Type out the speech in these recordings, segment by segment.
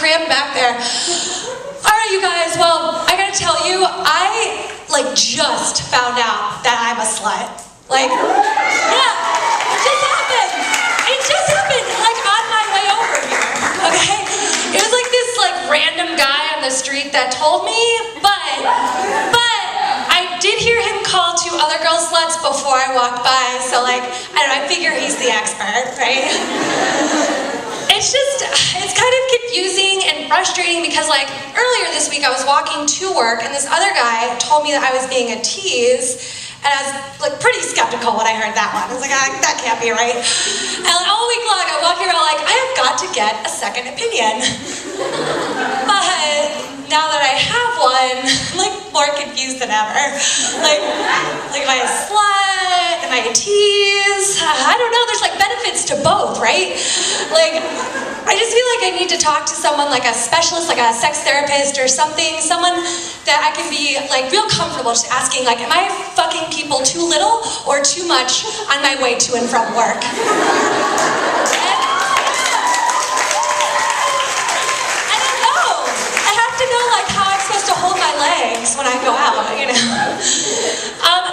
crammed back there. All right, you guys, well, I gotta tell you, I, just found out that I'm a slut. Yeah, it just happened. It just happened, on my way over here, okay? It was this, random guy on the street that told me, but I did hear him call two other girls sluts before I walked by, so, I don't know, I figure he's the expert, right? It's kind of confusing and frustrating because, earlier this week I was walking to work and this other guy told me that I was being a tease. And I was pretty skeptical when I heard that one. I was that can't be right. And all week long I walk around I have got to get a second opinion. But now that I have one, I'm more confused than ever. Am I a slut? Am I a tease? I don't know, there's benefits to both, right? I just feel I need to talk to someone a specialist, a sex therapist or something, someone that I can be real comfortable just asking am I fucking people too little or too much on my way to and from work? And I don't know. I have to know how I'm supposed to hold my legs when I go out,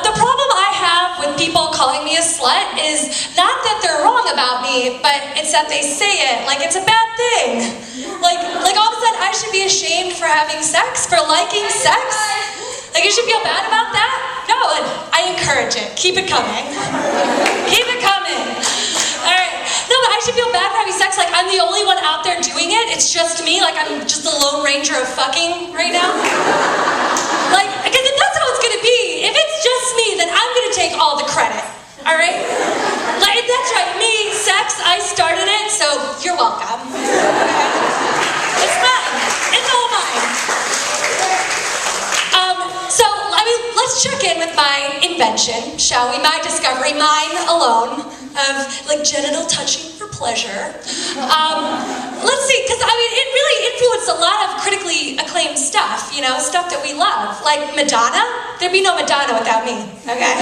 The problem I have with people calling me a slut is not that they're wrong about me, but it's that they say it it's a bad thing. All of a sudden I should be ashamed for having sex, for liking sex? You should feel bad about that? No, I encourage it. Keep it coming. Keep it coming. All right. No, but I should feel bad for having sex. I'm the only one out there doing it. It's just me. I'm just the Lone Ranger of fucking right now. Because if that's how it's going to be, if it's just me, then I'm going to take all the credit. All right? That's right. Me, sex, I started it, so you're welcome. It's mine. It's all mine. Let's check in with my invention, shall we? My discovery, mine alone, of genital touching for pleasure. Let's see, because it really influenced a lot of critically acclaimed stuff, stuff that we love. Madonna, there'd be no Madonna without me, okay?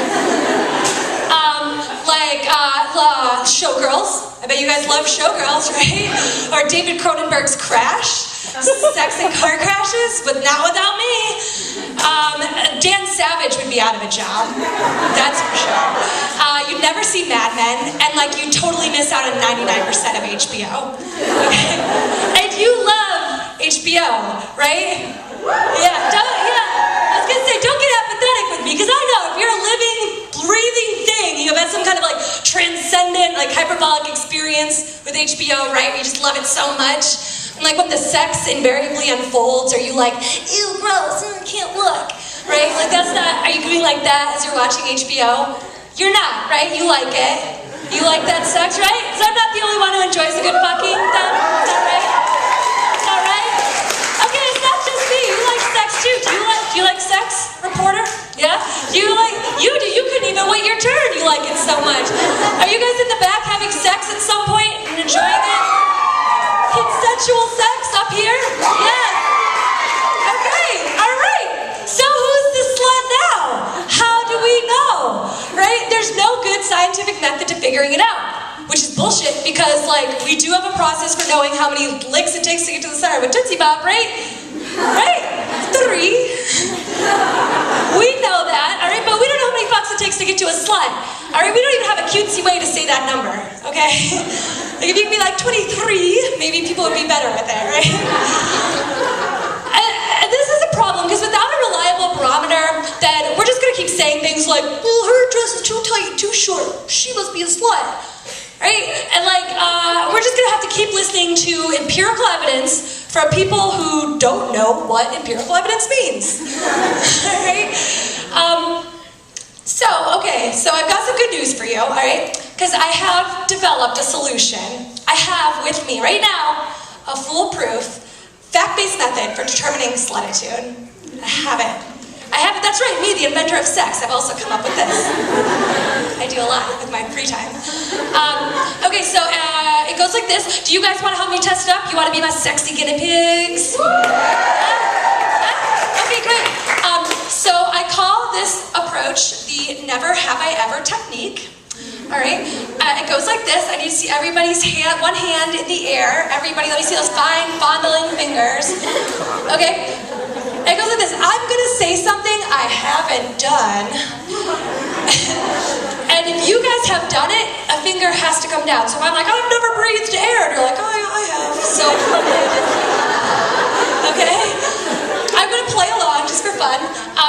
Showgirls, I bet you guys love Showgirls, right? Or David Cronenberg's Crash. Sex and car crashes, but not without me. Dan Savage would be out of a job, that's for sure. You'd never see Mad Men, and you'd totally miss out on 99% of HBO. Okay? And you love HBO, right? Yeah, I was gonna say, don't get apathetic with me, because I know if you're a living, breathing thing, you've had some kind of transcendent, hyperbolic experience with HBO, right? You just love it so much. And when the sex invariably unfolds, are you ew, gross, can't look, right? That's not, are you doing that as you're watching HBO? You're not, right? You like it. You like that sex, right? So I'm not the only one who enjoys a good fucking, then? Is that right? Is that right? Okay, it's not just me, you like sex too. Do you like sex, reporter? Yeah? You couldn't even wait your turn, you like it so much. Are you guys in the back having sex at some point and enjoying it? Consensual sex up here? Yes. Okay, all right. So who's the slut now? How do we know? Right? There's no good scientific method to figuring it out, which is bullshit because, we do have a process for knowing how many licks it takes to get to the center of a Tootsie Pop, right? Right? 3. We know that, all right? But we don't know how many fucks it takes to get to a slut. All right? We don't even have a cutesy way to say that number, okay? If you could be 23, maybe people would be better with it, right? And this is a problem, because without a reliable barometer, then we're just going to keep saying things well, her dress is too tight, too short, she must be a slut, right? And we're just going to have to keep listening to empirical evidence from people who don't know what empirical evidence means, right? So I've got some good news for you, all right? Because I have developed a solution. I have with me right now a foolproof, fact-based method for determining slutitude. I have it. That's right, me, the inventor of sex. I've also come up with this. I do a lot with my free time. Okay, so it goes like this. Do you guys want to help me test it up? You want to be my sexy guinea pigs? Okay, great. So I call this approach the never have I ever technique. All right? It goes like this. I need to see everybody's hand, one hand in the air. Everybody, let me see those fine, fondling fingers. Okay? It goes like this. I'm going to say something I haven't done. And if you guys have done it, a finger has to come down. So I'm like, I've never breathed air. And you're like, oh, yeah, I have. So, okay? I'm going to play along just for fun.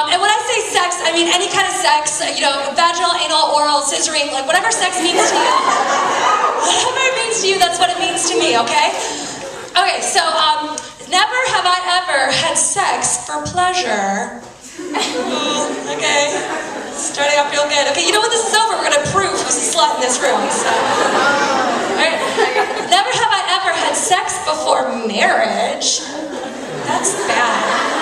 And when I say sex, I mean any kind of sex, vaginal, anal, oral, scissoring, like whatever sex means to you. Whatever it means to you, that's what it means to me, okay? Okay, so, never have I ever had sex for pleasure. Okay, starting off real good. Okay, you know what, this is over, we're gonna prove who's a slut in this room, so. Alright, never have I ever had sex before marriage. That's bad.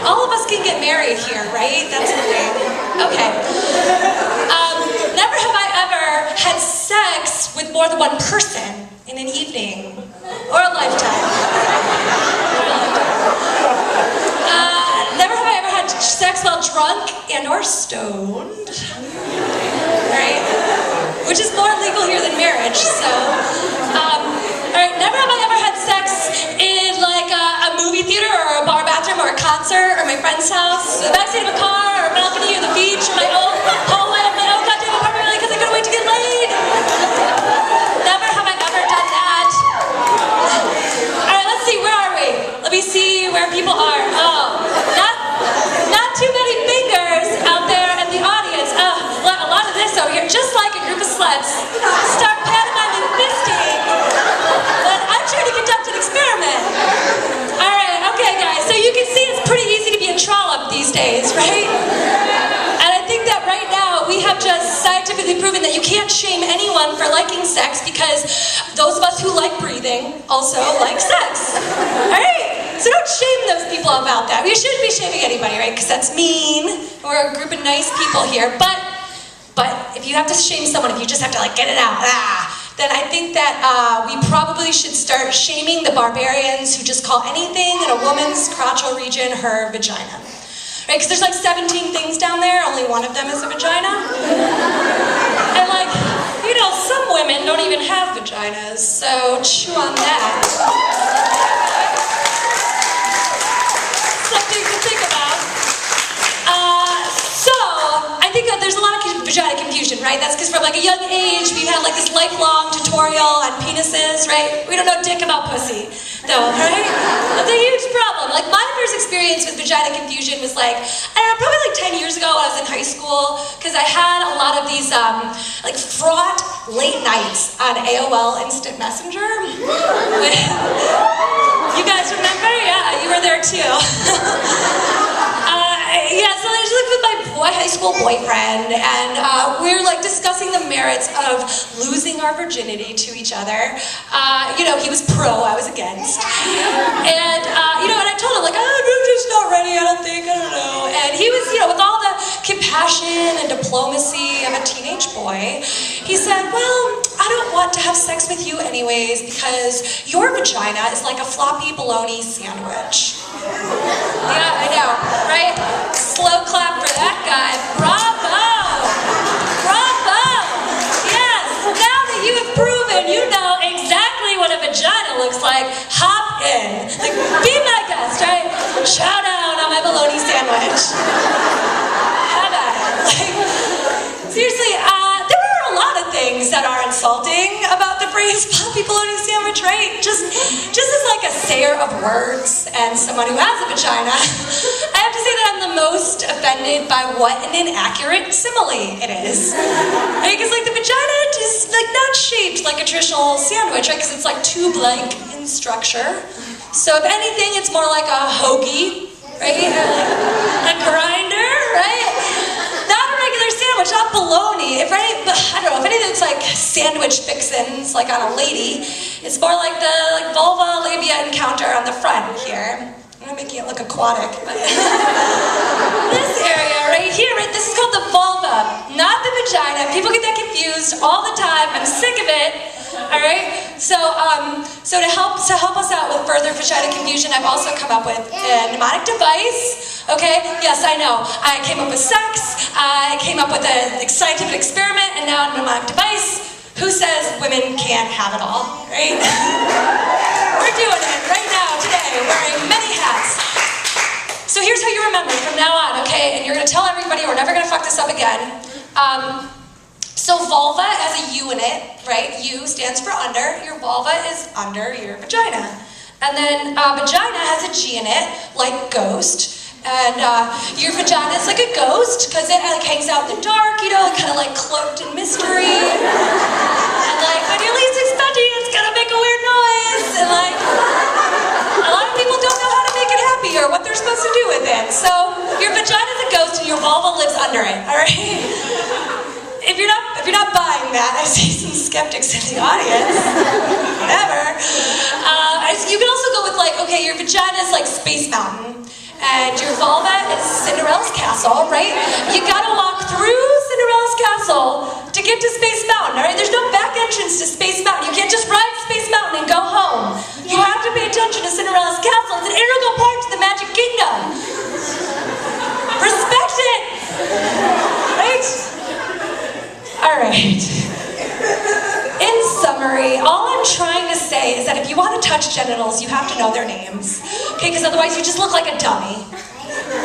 All of us can get married here, right? That's the thing. Okay. Never have I ever had sex with more than one person in an evening or a lifetime. Never have I ever had sex while drunk and or stoned. Right? Which is more legal here than marriage, so. Alright, never have I ever had sex in like a movie theater or a bar bathroom or a concert or my friend's house, the backseat of a car or a balcony or the beach or my own hallway of my own goddamn apartment because I couldn't wait to get laid. Never have I ever done that. Alright, let's see, where are we? Let me see where people are. Oh, not too many fingers out there in the audience. Oh, a lot of this over here, just like a group of sluts. Start pantomiming fisting. But I'm trying to conduct an experiment. Alright, okay guys, so you can see it's pretty easy to be a trollop these days, right? And I think that right now we have just scientifically proven that you can't shame anyone for liking sex because those of us who like breathing also like sex. Alright? So don't shame those people about that. We shouldn't be shaming anybody, right? Because that's mean. We're a group of nice people here. But if you have to shame someone, if you just have to like get it out, then I think that we probably should start shaming the barbarians who just call anything in a woman's crotchal region her vagina. Right? Because there's like 17 things down there, only one of them is a vagina. And like, some women don't even have vaginas, so chew on that. Something to think about. So, I think that there's a lot of vagina confusion, right? That's because from like a young age, we've had like this lifelong tutorial on penises, right? We don't know dick about pussy, though, right? That's a huge problem. Like my first experience with vagina confusion was like, I don't know, probably like 10 years ago when I was in high school, because I had a lot of these like fraught late nights on AOL Instant Messenger. You guys remember? Yeah, you were there too. Yeah, so I was like with my high school boyfriend, and we were like discussing the merits of losing our virginity to each other. He was pro, I was against. And, and I told him like, I'm just not ready, I don't know. And he was, with all the compassion and diplomacy of a teenage boy, he said, well, I don't want to have sex with you anyways because your vagina is like a floppy bologna sandwich. Yeah, I know, right? Slow clap for that guy. Bravo! Bravo! Yes, now that you have proven you know exactly what a vagina looks like, hop in. Like, be my guest, right? Chow down on my bologna sandwich. Have at it. Like, seriously, there are a lot of things that are insulting about the phrase floppy bologna sandwich, right? Just as like a sayer of words and someone who has a vagina, I have to say that I'm the most offended by what an inaccurate simile it is. Right? Because like the vagina is like not shaped like a traditional sandwich, right? Because it's like tube-like in structure. So if anything, it's more like a hoagie, right? A grinder, right? Not a regular sandwich, not bologna. If anything, it's like sandwich fixins, like on a lady. It's more like the vulva labia encounter on the front here. I'm making it look aquatic, but this area right here, right? This is called the vulva, not the vagina. People get that confused all the time. I'm sick of it. All right. So to help us out with further vagina confusion, I've also come up with a mnemonic device. Okay? Yes, I know. I came up with sex, I came up with a scientific experiment, and now I'm on my device. Who says women can't have it all, right? We're doing it right now, today, wearing many hats. So here's how you remember from now on, okay? And you're gonna tell everybody we're never gonna fuck this up again. So vulva has a U in it, right? U stands for under. Your vulva is under your vagina. And then vagina has a G in it, like ghost. And your vagina is like a ghost because it like hangs out in the dark, you know, kind of like cloaked in mystery. And like when you're least expecting it, it's gonna make a weird noise. And like a lot of people don't know how to make it happy or what they're supposed to do with it. So your vagina is a ghost and your vulva lives under it. All right. If you're not buying that, I see some skeptics in the audience. Whatever. You can also go with like, okay, your vagina is like Space Mountain. And your vulva is Cinderella's castle, right? You gotta walk through Cinderella's castle to get to Space Mountain, all right? There's no back entrance to Space Mountain. You can't just ride Space Mountain and go home. You have to pay attention to Cinderella's castle. It's an integral part to the Magic Kingdom. Respect it, right? All right. In summary, all I'm trying to say is that if you want to touch genitals, you have to know their names. Okay, because otherwise you just look like a dummy.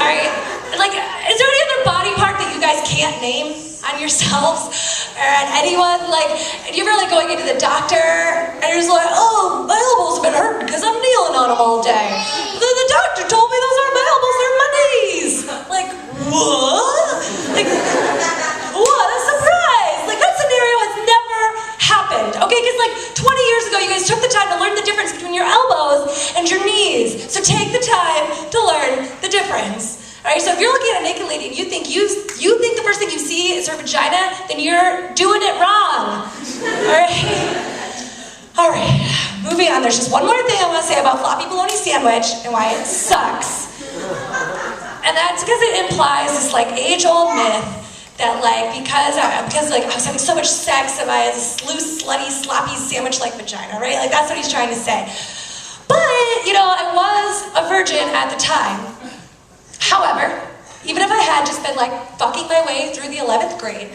Alright? Like, is there any other body part that you guys can't name on yourselves? Or on anyone? Like, you ever like going into the doctor and you're just like, oh, my elbows have been hurt because I'm kneeling on them all day. The doctor told me those aren't my elbows, they're my knees. Like, what? Like, what a surprise! Like, that scenario has never happened, okay? Because like 20 years ago, you guys took the time to learn the difference between your elbows and your knees. So take the time to learn the difference. All right, so if you're looking at a naked lady and you think the first thing you see is her vagina, then you're doing it wrong. All right, moving on. There's just one more thing I want to say about floppy bologna sandwich and why it sucks. And that's because it implies this like age-old myth that like because like I was having so much sex and I had this loose, slutty, sloppy sandwich-like vagina, right? Like that's what he's trying to say. But you know, I was a virgin at the time. However, even if I had just been like fucking my way through the 11th grade,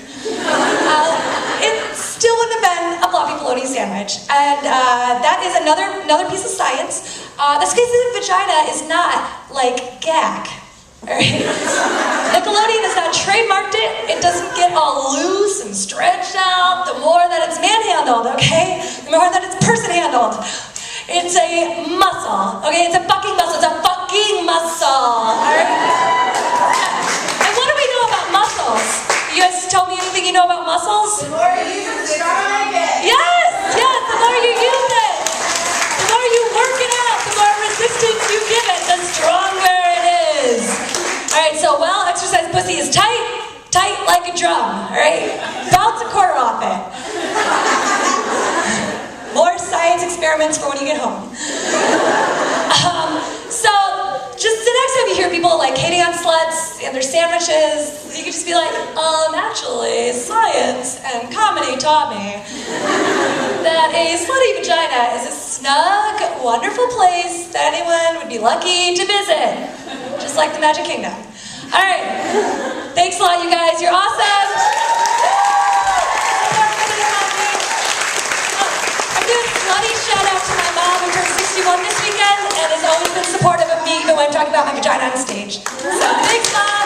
it still wouldn't have been a floppy bologna sandwich. And that is another piece of science. This case of the vagina is not like gag. Alright? Nickelodeon has not trademarked it. It doesn't get all loose and stretched out the more that it's manhandled, okay? The more that it's person handled. It's a muscle, okay? It's a fucking muscle. It's a fucking muscle, alright? And what do we know about muscles? You guys tell me anything you know about muscles? The more you use it, the stronger it gets. Yes, the more you use it. The more you work it out, the more resistance you give it, the stronger it is. Alright, so well-exercised pussy is tight like a drum, alright? Bounce a quarter off it. More science experiments for when you get home. So, just the next time you hear people like hating on sluts and their sandwiches, you can just be like, actually, science and comedy taught me that a slutty vagina is a snug, wonderful place that anyone would be lucky to visit. Just like the Magic Kingdom. Alright, thanks a lot you guys, you're awesome! I'm doing a slutty shout out to my mom who turned 61 this weekend and has always been supportive of me even when I'm talking about my vagina on stage. So thanks, Mom!